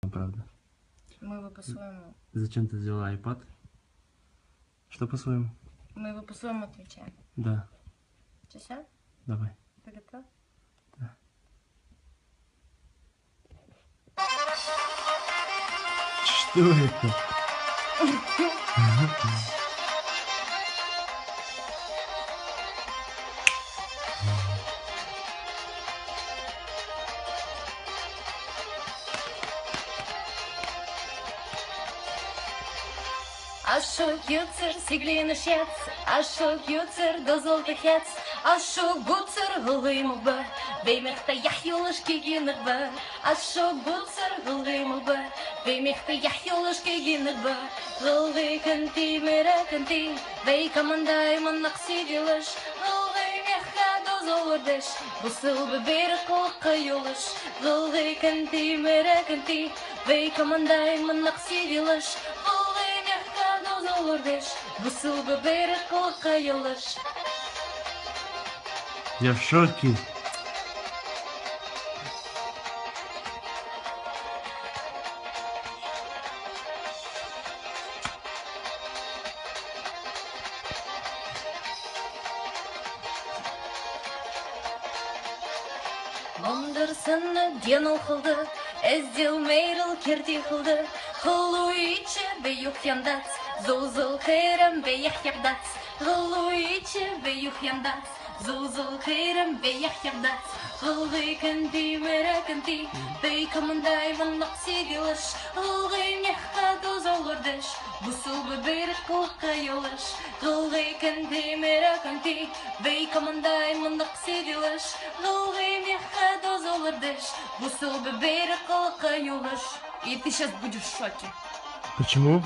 правда. Мы его по-своему. Зачем ты взяла iPad? Что по-своему? Мы его по-своему отвечаем. Да, Сейчас? давай. Ты готов? Да. Что это? Ашок юцер, сиглин шец, ашок юцер, дозол техец, ашок буцер, гулгим ба, беймехта яхюлыш кигинер ба, ашок буцер, гулгим ба, беймехта яхюлыш кигинер ба, гулги канти мера канти, бей камандай маннаксидилыш, гулги меха дозол деш, бусыл бебер колка юлыш, гулги канти мера канти, бей камандай маннаксидилыш, Бусыл бебер колка юлыш. Я в шоке. Бондырсыны ден оқылды, әздел мейріл керде қылды, қылу ичі бейюх яндац, зузыл қайрам бейях ябдац, қылу ичі бейюх яндац, зузыл қайрам бейях ябдац, қылғы кінді мәрі кінді, бей камындай мұнлық сегіліш, қылғы меха доз олырдыш, бұсыл бебер қылқа юлыш, қылғы кінді мәрі кінді, бей камындай мұнлық сегіліш, қылғы меха доз олырдыш, бұсыл бебер қылқа юлыш. И ты сейчас будешь в шоке. Почему?